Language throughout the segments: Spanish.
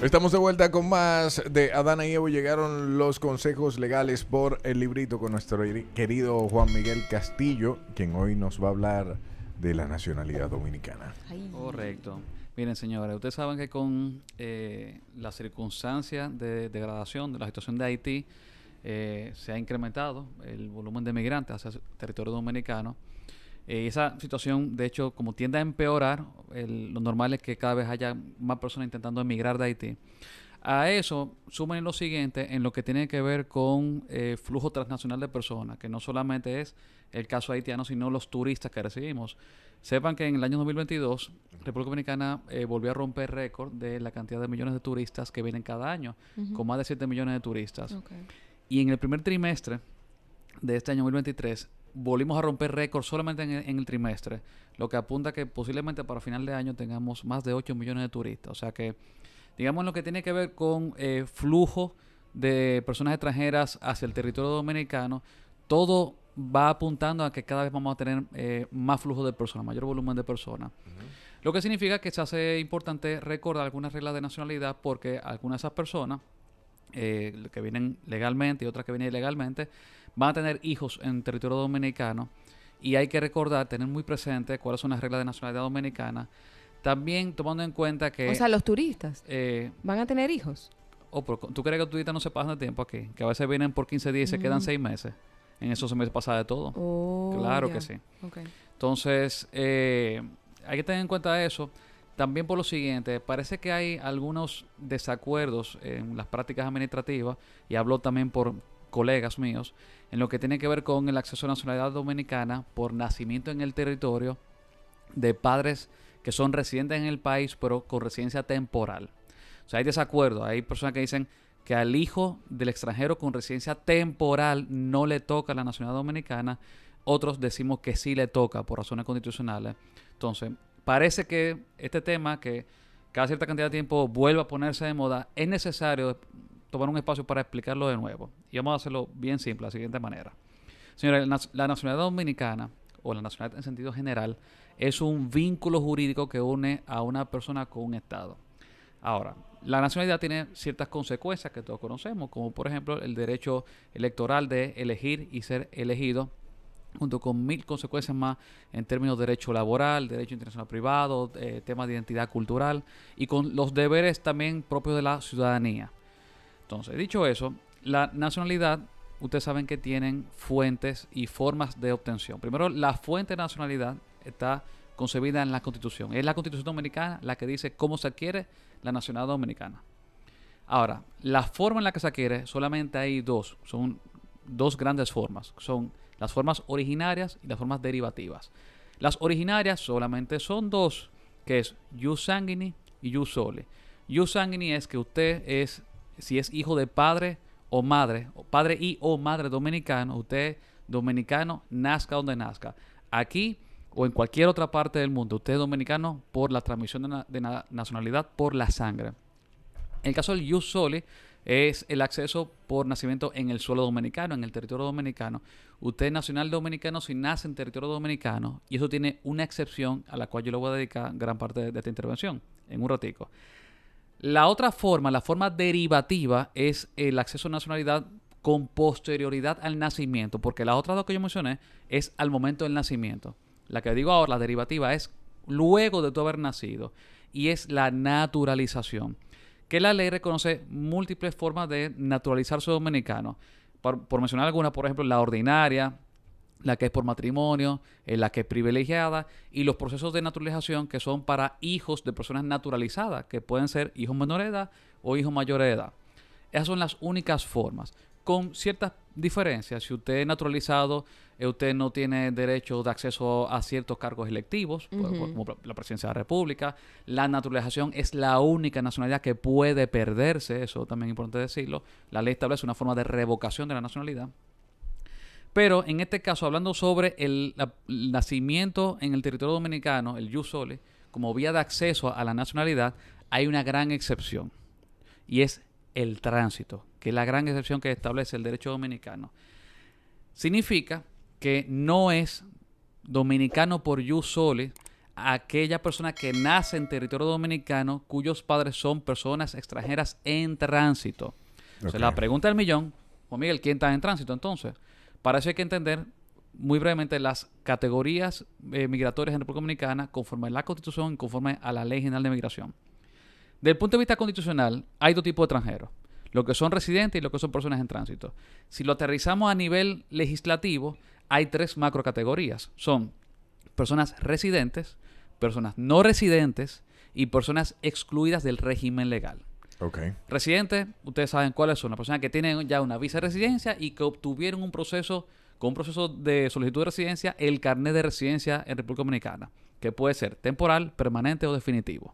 Estamos de vuelta con más de Adana y Evo. Llegaron los consejos legales por el librito con nuestro querido Juan Miguel Castillo, quien hoy nos va a hablar de la nacionalidad dominicana. Ay. Correcto. Miren, señores, ustedes saben que con la circunstancia de degradación de la situación de Haití, se ha incrementado el volumen de migrantes hacia el territorio dominicano. Esa situación, de hecho, como tiende a empeorar, lo normal es que cada vez haya más personas intentando emigrar de Haití. A eso sumen lo siguiente en lo que tiene que ver con flujo transnacional de personas, que no solamente es el caso haitiano, sino los turistas que recibimos. Sepan que en el año 2022, República Dominicana volvió a romper récord de la cantidad de millones de turistas que vienen cada año, con más de 7 millones de turistas. Okay. Y en el primer trimestre de este año 2023, volvimos a romper récord solamente en el trimestre, lo que apunta que posiblemente para final de año tengamos más de 8 millones de turistas. O sea que, digamos, lo que tiene que ver con flujo de personas extranjeras hacia el territorio dominicano, todo va apuntando a que cada vez vamos a tener más flujo de personas, mayor volumen de personas. Lo que significa que se hace importante recordar algunas reglas de nacionalidad, porque algunas de esas personas que vienen legalmente y otras que vienen ilegalmente van a tener hijos en territorio dominicano, y hay que recordar, tener muy presente cuáles son las reglas de nacionalidad dominicana, también tomando en cuenta que O sea, los turistas eh, van a tener hijos. pero ¿tú crees que los turistas no se pasan de tiempo aquí? Que a veces vienen por 15 días y se quedan 6 meses. En esos 6 meses pasa de todo. Oh, Claro ya. que sí. Okay. Entonces, hay que tener en cuenta eso. También por lo siguiente, parece que hay algunos desacuerdos en las prácticas administrativas, y hablo también por colegas míos, en lo que tiene que ver con el acceso a la nacionalidad dominicana por nacimiento en el territorio de padres que son residentes en el país, pero con residencia temporal. O sea, hay desacuerdo. Hay personas que dicen que al hijo del extranjero con residencia temporal no le toca la nacionalidad dominicana. Otros decimos que sí le toca por razones constitucionales. Entonces, parece que este tema, que cada cierta cantidad de tiempo vuelva a ponerse de moda, es necesario tomar un espacio para explicarlo de nuevo. Y vamos a hacerlo bien simple, de la siguiente manera. Señores, la nacionalidad dominicana, o la nacionalidad en sentido general, es un vínculo jurídico que une a una persona con un Estado. Ahora, la nacionalidad tiene ciertas consecuencias que todos conocemos, como por ejemplo el derecho electoral de elegir y ser elegido, junto con 1000 consecuencias más en términos de derecho laboral, derecho internacional privado, temas de identidad cultural, y con los deberes también propios de la ciudadanía. Entonces, dicho eso, la nacionalidad, ustedes saben que tienen fuentes y formas de obtención. Primero, la fuente de nacionalidad está concebida en la Constitución. Es la Constitución Dominicana la que dice cómo se adquiere la nacionalidad dominicana. Ahora, la forma en la que se adquiere, solamente hay dos. Son dos grandes formas. Son las formas originarias y las formas derivativas. Las originarias solamente son dos, que es jus sanguinis y jus soli. Jus sanguinis es que usted es, si es hijo de padre o madre, o padre y o madre dominicano, usted dominicano, nazca donde nazca. Aquí o en cualquier otra parte del mundo, usted es dominicano por la transmisión de nacionalidad por la sangre. En el caso del jus soli, es el acceso por nacimiento en el suelo dominicano, en el territorio dominicano. Usted es nacional dominicano si nace en territorio dominicano, y eso tiene una excepción a la cual yo le voy a dedicar gran parte de esta intervención en un ratico. La otra forma, la forma derivativa, es el acceso a nacionalidad con posterioridad al nacimiento, porque las otras dos que yo mencioné es al momento del nacimiento. La que digo ahora, la derivativa, es luego de tu haber nacido, y es la naturalización, que la ley reconoce múltiples formas de naturalizarse dominicano. Por mencionar alguna, por ejemplo, la ordinaria, la que es por matrimonio, la que es privilegiada, y los procesos de naturalización que son para hijos de personas naturalizadas, que pueden ser hijos menores de edad o hijos mayores de edad. Esas son las únicas formas, con ciertas diferencias. Si usted es naturalizado, usted no tiene derecho de acceso a ciertos cargos electivos, como la presidencia de la República. La naturalización es la única nacionalidad que puede perderse, eso también es importante decirlo. La ley establece una forma de revocación de la nacionalidad. Pero en este caso, hablando sobre el nacimiento en el territorio dominicano, el jus soli, como vía de acceso a la nacionalidad, hay una gran excepción, y es el tránsito, que es la gran excepción que establece el derecho dominicano. Significa que no es dominicano por jus soli aquella persona que nace en territorio dominicano cuyos padres son personas extranjeras en tránsito. Entonces, la pregunta del millón, Juan Miguel, ¿quién está en tránsito entonces? Para eso hay que entender muy brevemente las categorías migratorias en República Dominicana conforme a la Constitución y conforme a la Ley General de Migración. Desde el punto de vista constitucional, hay dos tipos de extranjeros, los que son residentes y los que son personas en tránsito. Si lo aterrizamos a nivel legislativo, hay 3 macrocategorías. Son personas residentes, personas no residentes y personas excluidas del régimen legal. Okay. Residentes, ustedes saben cuáles son. Las personas que tienen ya una visa de residencia y que obtuvieron con un proceso de solicitud de residencia, el carnet de residencia en República Dominicana, que puede ser temporal, permanente o definitivo.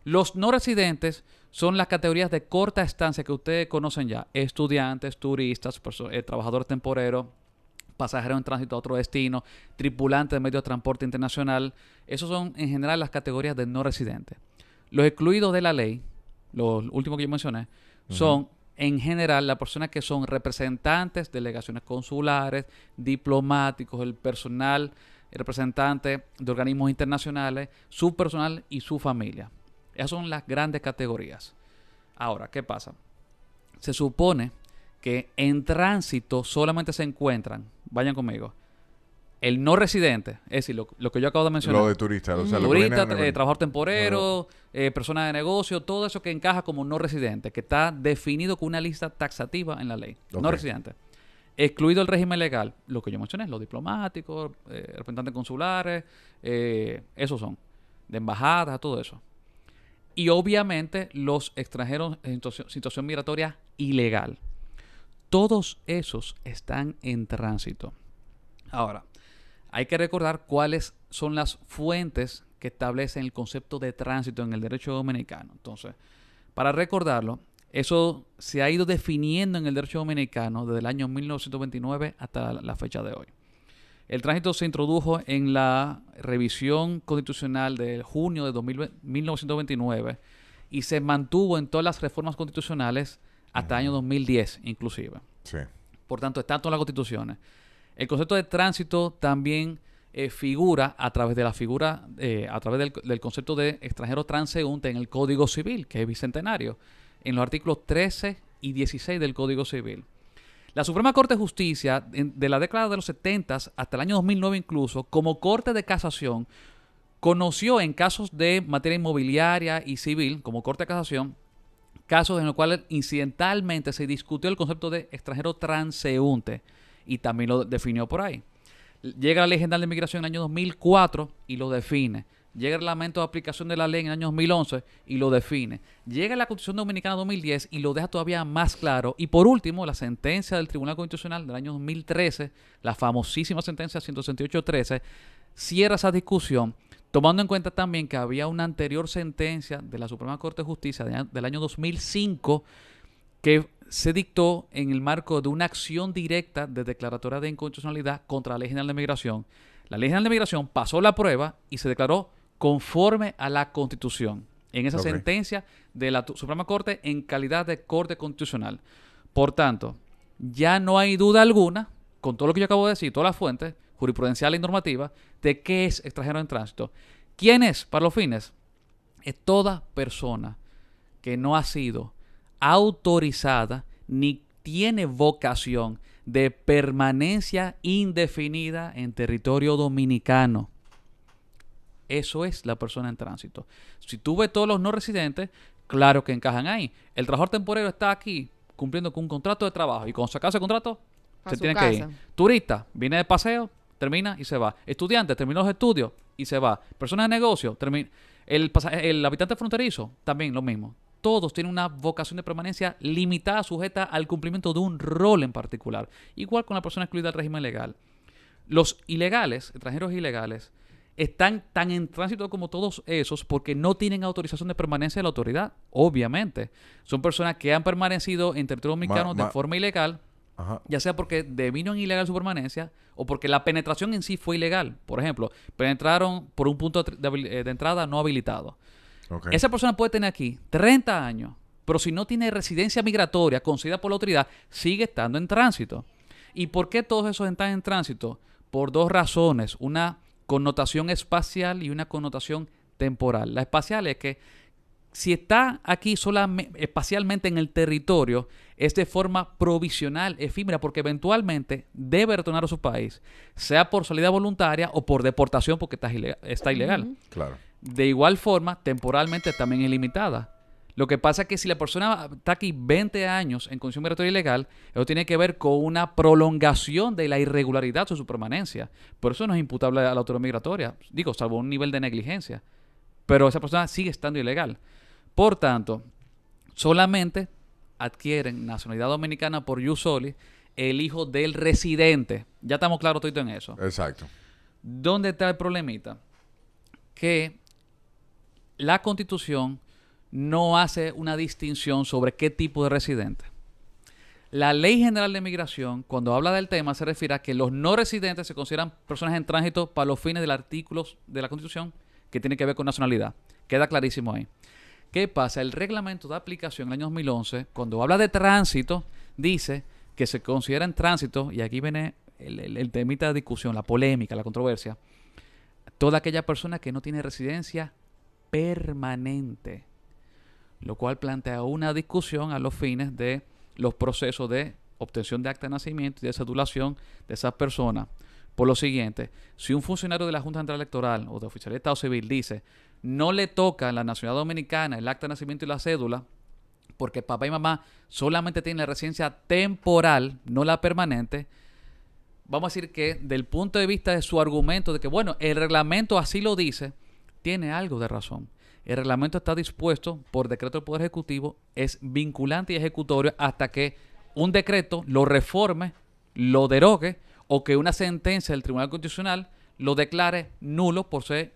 Los no residentes son las categorías de corta estancia que ustedes conocen ya. Estudiantes, turistas, trabajadores temporeros, pasajeros en tránsito a otro destino, tripulantes de medios de transporte internacional. Esos son en general las categorías de no residentes. Los excluidos de la ley, los últimos que yo mencioné, son en general las personas que son representantes, delegaciones consulares, diplomáticos, el personal, representante de organismos internacionales, su personal y su familia. Esas son las grandes categorías. Ahora, ¿qué pasa? Se supone que en tránsito solamente se encuentran, vayan conmigo, el no residente, es decir, lo que yo acabo de mencionar. Lo de turistas. O sea, Turista, trabajador temporero, persona de negocio, todo eso que encaja como no residente, que está definido con una lista taxativa en la ley. Okay. No residente. Excluido el régimen legal, lo que yo mencioné, los diplomáticos, representantes consulares, esos son, de embajadas, todo eso. Y obviamente los extranjeros en situación migratoria ilegal. Todos esos están en tránsito. Ahora, hay que recordar cuáles son las fuentes que establecen el concepto de tránsito en el derecho dominicano. Entonces, para recordarlo, eso se ha ido definiendo en el derecho dominicano desde el año 1929 hasta la fecha de hoy. El tránsito se introdujo en la revisión constitucional de junio de 1929 y se mantuvo en todas las reformas constitucionales hasta el año 2010 inclusive. Sí. Por tanto, está en todas las constituciones. El concepto de tránsito también figura a través de del concepto de extranjero transeúnte en el Código Civil, que es bicentenario, en los artículos 13 y 16 del Código Civil. La Suprema Corte de Justicia, de la década de los 70 hasta el año 2009 incluso, como Corte de Casación, conoció en casos de materia inmobiliaria y civil, como Corte de Casación, casos en los cuales incidentalmente se discutió el concepto de extranjero transeúnte y también lo definió por ahí. Llega la Ley General de Migración en el año 2004 y lo define. Llega el reglamento de aplicación de la ley en el año 2011 y lo define. Llega la Constitución Dominicana 2010 y lo deja todavía más claro. Y por último, la sentencia del Tribunal Constitucional del año 2013, la famosísima sentencia 168.13, cierra esa discusión, tomando en cuenta también que había una anterior sentencia de la Suprema Corte de Justicia del año 2005 que se dictó en el marco de una acción directa de declaratoria de inconstitucionalidad contra la Ley General de Migración. La Ley General de Migración pasó la prueba y se declaró conforme a la Constitución en esa sentencia de la Suprema Corte en calidad de Corte Constitucional. Por tanto, ya no hay duda alguna, con todo lo que yo acabo de decir, todas las fuentes jurisprudenciales y normativas, de qué es extranjero en tránsito. ¿Quién es para los fines? Es toda persona que no ha sido autorizada ni tiene vocación de permanencia indefinida en territorio dominicano. Eso es la persona en tránsito. Si tú ves todos los no residentes, claro que encajan ahí. El trabajador temporero está aquí cumpliendo con un contrato de trabajo y cuando se acaba ese contrato, se tiene que ir. Turista, viene de paseo, termina y se va. Estudiante, terminó los estudios y se va. Persona de negocio, termina. El habitante fronterizo, también lo mismo. Todos tienen una vocación de permanencia limitada, sujeta al cumplimiento de un rol en particular. Igual con la persona excluida del régimen legal. Los ilegales, extranjeros ilegales, están tan en tránsito como todos esos porque no tienen autorización de permanencia de la autoridad, obviamente. Son personas que han permanecido en territorio dominicano de forma ilegal, ya sea porque devino en ilegal su permanencia o porque la penetración en sí fue ilegal. Por ejemplo, penetraron por un punto de entrada no habilitado. Okay. Esa persona puede tener aquí 30 años, pero si no tiene residencia migratoria concedida por la autoridad, sigue estando en tránsito. ¿Y por qué todos esos están en tránsito? Por dos razones. Una connotación espacial y una connotación temporal. La espacial es que si está aquí solamente espacialmente en el territorio, es de forma provisional, efímera, porque eventualmente debe retornar a su país, sea por salida voluntaria o por deportación porque está ilegal. Claro. De igual forma, temporalmente también es limitada. Lo que pasa es que si la persona está aquí 20 años en condición migratoria ilegal, eso tiene que ver con una prolongación de la irregularidad de su permanencia. Por eso no es imputable a la autoridad migratoria, digo, salvo un nivel de negligencia. Pero esa persona sigue estando ilegal. Por tanto, solamente adquieren nacionalidad dominicana por ius soli el hijo del residente. Ya estamos claros todo en eso. Exacto. ¿Dónde está el problemita? Que la Constitución no hace una distinción sobre qué tipo de residente. La Ley General de Migración, cuando habla del tema, se refiere a que los no residentes se consideran personas en tránsito para los fines del artículo de la Constitución que tiene que ver con nacionalidad. Queda clarísimo ahí. ¿Qué pasa? El reglamento de aplicación en el año 2011, cuando habla de tránsito, dice que se considera en tránsito, y aquí viene el temita de discusión, la polémica, la controversia, toda aquella persona que no tiene residencia permanente, lo cual plantea una discusión a los fines de los procesos de obtención de acta de nacimiento y de cedulación de esas personas. Por lo siguiente, si un funcionario de la Junta Central Electoral o de Oficialía de Estado Civil dice no le toca la nacionalidad dominicana, el acta de nacimiento y la cédula, porque papá y mamá solamente tienen la residencia temporal, no la permanente, vamos a decir que del punto de vista de su argumento de que, bueno, el reglamento así lo dice, tiene algo de razón. El reglamento está dispuesto por decreto del Poder Ejecutivo, es vinculante y ejecutorio hasta que un decreto lo reforme, lo derogue, o que una sentencia del Tribunal Constitucional lo declare nulo por ser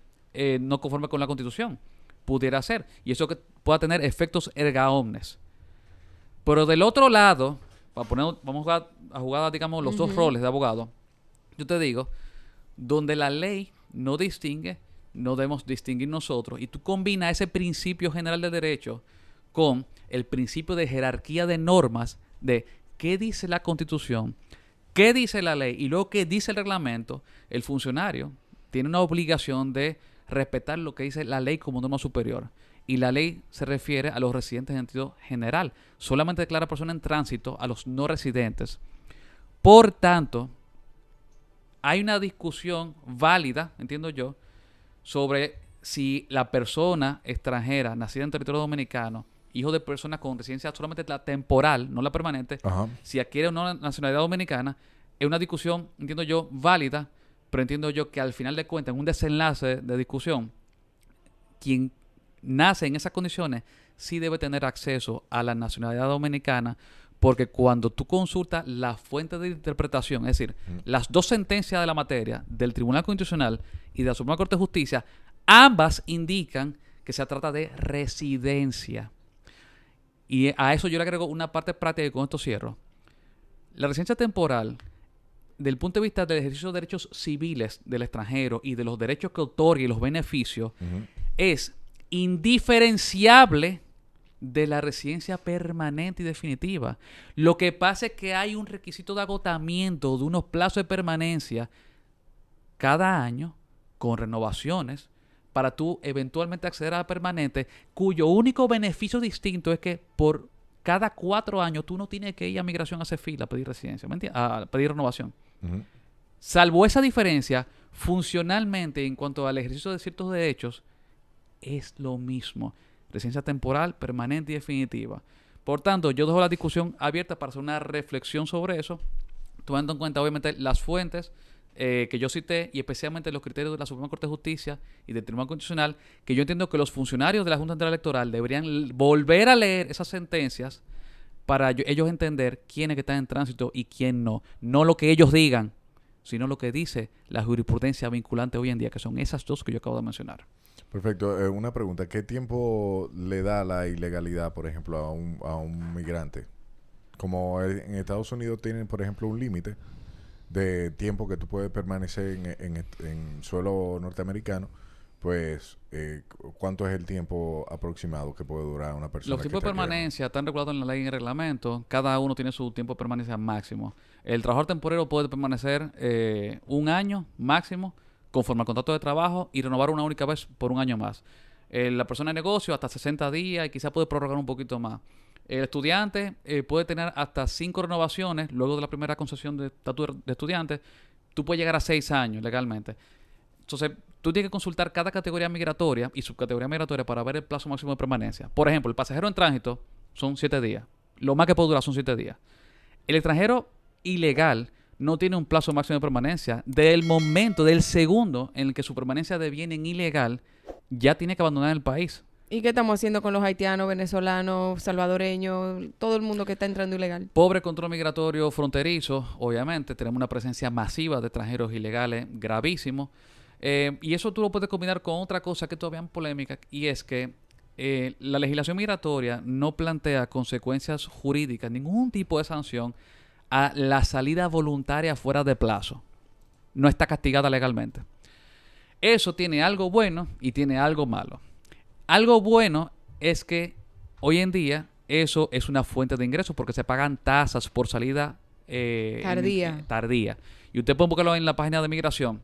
no conforme con la Constitución. Pudiera ser. Y eso que pueda tener efectos erga omnes. Pero del otro lado, vamos a jugar, digamos, los dos roles de abogado. Yo te digo, donde la ley no distingue, no debemos distinguir nosotros. Y tú combinas ese principio general de derecho con el principio de jerarquía de normas de qué dice la Constitución, qué dice la ley y luego qué dice el reglamento. El funcionario tiene una obligación de respetar lo que dice la ley como norma superior. Y la ley se refiere a los residentes en sentido general. Solamente declara persona en tránsito a los no residentes. Por tanto, hay una discusión válida, entiendo yo, sobre si la persona extranjera nacida en territorio dominicano, hijo de personas con residencia solamente la temporal, no la permanente, si adquiere una nacionalidad dominicana, es una discusión, entiendo yo, válida, pero entiendo yo que al final de cuentas, en un desenlace de discusión, quien nace en esas condiciones sí debe tener acceso a la nacionalidad dominicana, porque cuando tú consultas la fuente de interpretación, es decir, las dos sentencias de la materia del Tribunal Constitucional y de la Suprema Corte de Justicia, ambas indican que se trata de residencia. Y a eso yo le agrego una parte práctica y con esto cierro. La residencia temporal, del punto de vista del ejercicio de derechos civiles del extranjero y de los derechos que otorga y los beneficios, es indiferenciable de la residencia permanente y definitiva. Lo que pasa es que hay un requisito de agotamiento de unos plazos de permanencia cada año con renovaciones para tú eventualmente acceder a la permanente, cuyo único beneficio distinto es que por cada 4 años tú no tienes que ir a migración a hacer fila a pedir residencia, ¿me entiendes? A pedir renovación. Salvo esa diferencia, funcionalmente en cuanto al ejercicio de ciertos derechos, es lo mismo. Residencia temporal, permanente y definitiva. Por tanto, yo dejo la discusión abierta para hacer una reflexión sobre eso, tomando en cuenta obviamente las fuentes que yo cité y especialmente los criterios de la Suprema Corte de Justicia y del Tribunal Constitucional, que yo entiendo que los funcionarios de la Junta Central Electoral deberían volver a leer esas sentencias para ellos entender quiénes que están en tránsito y quién no. No lo que ellos digan, sino lo que dice la jurisprudencia vinculante hoy en día, que son esas dos que yo acabo de mencionar. Perfecto. Una pregunta. ¿Qué tiempo le da la ilegalidad, por ejemplo, a un migrante? Como en Estados Unidos tienen, por ejemplo, un límite de tiempo que tú puedes permanecer en suelo norteamericano, pues, ¿cuánto es el tiempo aproximado que puede durar una persona? Los tiempos de permanencia están regulados en la ley y en el reglamento. Cada uno tiene su tiempo de permanencia máximo. El trabajador temporero puede permanecer 1 año máximo conforme al contrato de trabajo y renovar una única vez por un año más. La persona de negocio hasta 60 días y quizás puede prorrogar un poquito más. El estudiante puede tener hasta 5 renovaciones luego de la primera concesión de estatus de estudiante. Tú puedes llegar a 6 años legalmente. Entonces, tú tienes que consultar cada categoría migratoria y subcategoría migratoria para ver el plazo máximo de permanencia. Por ejemplo, el pasajero en tránsito son 7 días. Lo más que puede durar son 7 días. El extranjero ilegal no tiene un plazo máximo de permanencia. Del segundo en el que su permanencia deviene en ilegal, ya tiene que abandonar el país. ¿Y qué estamos haciendo con los haitianos, venezolanos, salvadoreños, todo el mundo que está entrando ilegal? Pobre control migratorio fronterizo, obviamente. Tenemos una presencia masiva de extranjeros ilegales, gravísimo. Y eso tú lo puedes combinar con otra cosa que todavía es polémica, y es que la legislación migratoria no plantea consecuencias jurídicas, ningún tipo de sanción a la salida voluntaria fuera de plazo. No está castigada legalmente. Eso tiene algo bueno y tiene algo malo. Algo bueno es que hoy en día eso es una fuente de ingresos porque se pagan tasas por salida tardía. Y usted puede buscarlo en la página de migración.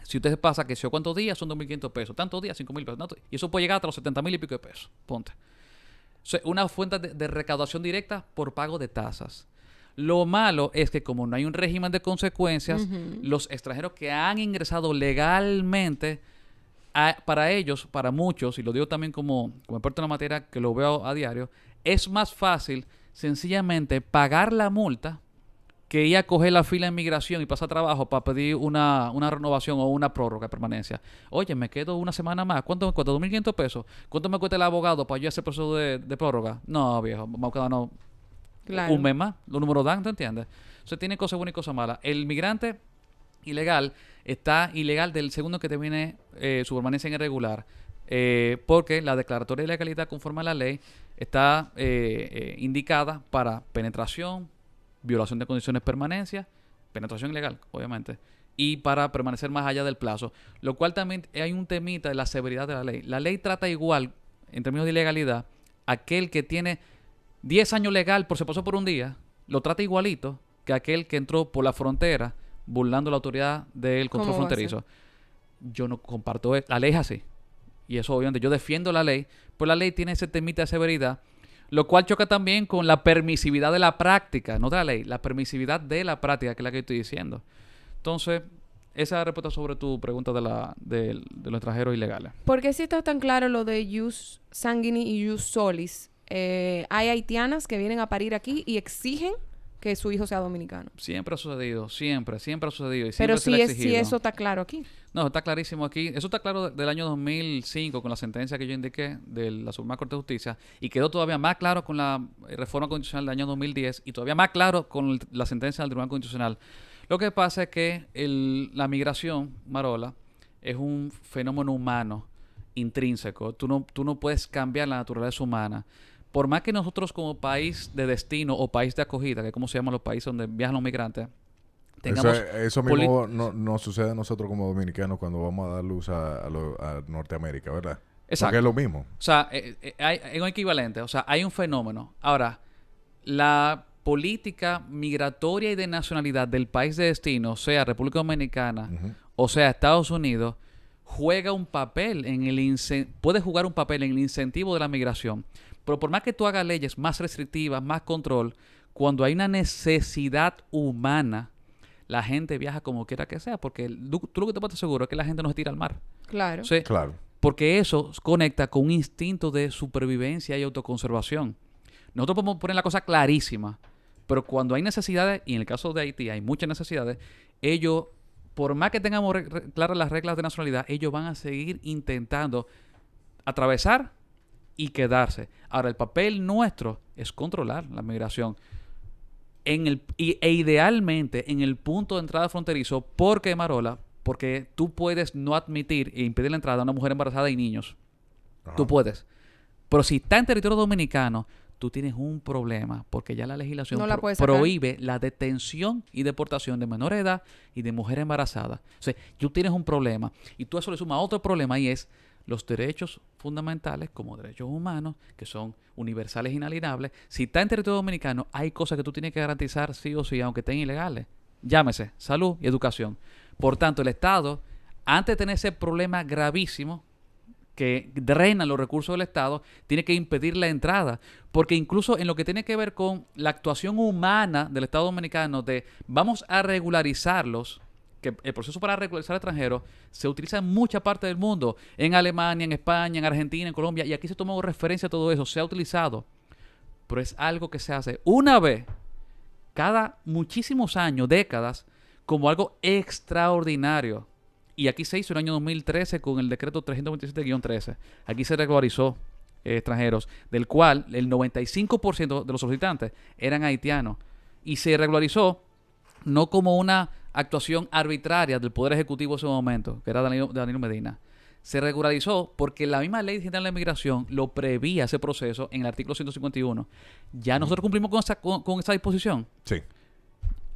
Si usted pasa que si o cuántos días son 2.500 pesos, tantos días 5.000 pesos, y eso puede llegar hasta los 70.000 y pico de pesos. Ponte. O sea, una fuente de recaudación directa por pago de tasas. Lo malo es que como no hay un régimen de consecuencias, los extranjeros que han ingresado legalmente, para ellos, para muchos, y lo digo también como experto en la materia que lo veo a diario, es más fácil sencillamente pagar la multa que ir a coger la fila en migración y pasar trabajo para pedir una renovación o una prórroga de permanencia. Oye, me quedo una semana más. ¿Cuánto me cuesta? 2.500 pesos. ¿Cuánto me cuesta el abogado para yo hacer proceso de prórroga? No, viejo, vamos a quedarnos un mes más. Los números dan, ¿te entiendes? O sea, tiene cosas buenas y cosas malas. El migrante ilegal está ilegal del segundo que te viene su permanencia en irregular. Porque la declaratoria de ilegalidad conforme a la ley está indicada para penetración, violación de condiciones de permanencia, penetración ilegal, obviamente, y para permanecer más allá del plazo, lo cual también hay un temita de la severidad de la ley. La ley trata igual, en términos de ilegalidad, aquel que tiene 10 años legal por se pasó por un día, lo trata igualito que aquel que entró por la frontera burlando la autoridad del control fronterizo. Yo no comparto eso. La ley es así. Y eso obviamente yo defiendo la ley, pero la ley tiene ese temita de severidad, lo cual choca también con la permisividad de la práctica, no de la ley, la permisividad de la práctica, que es la que estoy diciendo. Entonces, esa es la respuesta sobre tu pregunta de los extranjeros ilegales. ¿Por qué si está tan claro lo de ius sanguini y ius solis? Hay haitianas que vienen a parir aquí y exigen que su hijo sea dominicano. Siempre ha sucedido, siempre ha sucedido. Y pero siempre si eso está claro aquí. No, está clarísimo aquí. Eso está claro del año 2005 con la sentencia que yo indiqué de la Suprema Corte de Justicia, y quedó todavía más claro con la reforma constitucional del año 2010 y todavía más claro con la sentencia del Tribunal Constitucional. Lo que pasa es que la migración, Marola, es un fenómeno humano intrínseco. Tú no puedes cambiar la naturaleza humana. Por más que nosotros como país de destino o país de acogida, que es como se llaman los países donde viajan los migrantes, tengamos... Eso mismo no sucede a nosotros como dominicanos cuando vamos a dar luz a Norteamérica, ¿verdad? Exacto. Porque es lo mismo. O sea, hay un equivalente. O sea, hay un fenómeno. Ahora, la política migratoria y de nacionalidad del país de destino, sea República Dominicana o sea Estados Unidos, juega un papel puede jugar un papel en el incentivo de la migración. Pero por más que tú hagas leyes más restrictivas, más control, cuando hay una necesidad humana, la gente viaja como quiera que sea, porque tú lo que te puedes asegurar es que la gente no se tira al mar. Claro. O sea, Claro. porque eso conecta con un instinto de supervivencia y autoconservación. Nosotros podemos poner la cosa clarísima, pero cuando hay necesidades, y en el caso de Haití hay muchas necesidades, ellos, por más que tengamos claras las reglas de nacionalidad, ellos van a seguir intentando atravesar y quedarse. Ahora, el papel nuestro es controlar la migración idealmente en el punto de entrada fronterizo. ¿Por qué, Marola? Porque tú puedes no admitir e impedir la entrada a una mujer embarazada y niños. Ajá. Tú puedes. Pero si está en territorio dominicano, tú tienes un problema, porque ya la legislación No la puedes sacar. prohíbe la detención y deportación de menores de edad y de mujeres embarazadas. O sea, tú tienes un problema. Y tú a eso le sumas otro problema, y es los derechos fundamentales como derechos humanos, que son universales e inalienables. Si está en territorio dominicano, hay cosas que tú tienes que garantizar sí o sí, aunque estén ilegales. Llámese salud y educación. Por tanto, el Estado antes de tener ese problema gravísimo que drena los recursos del Estado, tiene que impedir la entrada. Porque incluso en lo que tiene que ver con la actuación humana del Estado dominicano de vamos a regularizarlos, que el proceso para regularizar extranjeros se utiliza en mucha parte del mundo, en Alemania, en España, en Argentina, en Colombia, y aquí se tomó referencia a todo eso, se ha utilizado, pero es algo que se hace una vez cada muchísimos años, décadas, como algo extraordinario. Y aquí se hizo en el año 2013 con el decreto 327-13. Aquí se regularizó extranjeros, del cual el 95% de los solicitantes eran haitianos. Y se regularizó no como una actuación arbitraria del Poder Ejecutivo en ese momento, que era Danilo Medina. Se regularizó porque la misma Ley General de Migración lo prevía ese proceso en el artículo 151. Ya nosotros cumplimos con esa disposición. Sí.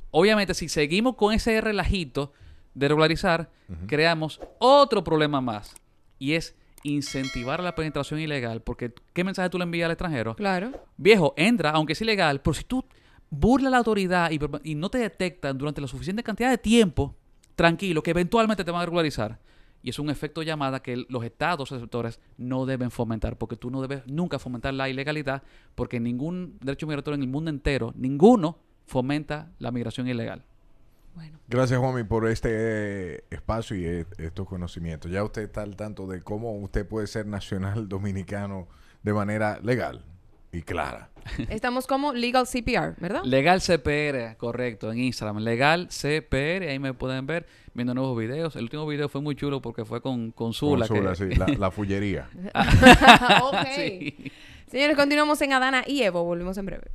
Obviamente, si seguimos con ese relajito de regularizar, creamos otro problema más. Y es incentivar la penetración ilegal. Porque, ¿qué mensaje tú le envías al extranjero? Claro. Viejo, entra, aunque es ilegal, pero si tú burlas a la autoridad y no te detectan durante la suficiente cantidad de tiempo, tranquilo, que eventualmente te van a regularizar. Y es un efecto llamada que los estados receptores no deben fomentar, porque tú no debes nunca fomentar la ilegalidad, porque ningún derecho migratorio en el mundo entero, ninguno fomenta la migración ilegal. Bueno. Gracias, Juanmi, por este espacio y estos conocimientos. Ya usted está al tanto de cómo usted puede ser nacional dominicano de manera legal y clara. Estamos como Legal CPR, ¿verdad? Legal CPR, correcto, en Instagram. Legal CPR, ahí me pueden ver viendo nuevos videos. El último video fue muy chulo porque fue con Zula. Con Zula, sí, la fullería. Ok. Sí. Señores, continuamos en Adana y Evo. Volvemos en breve.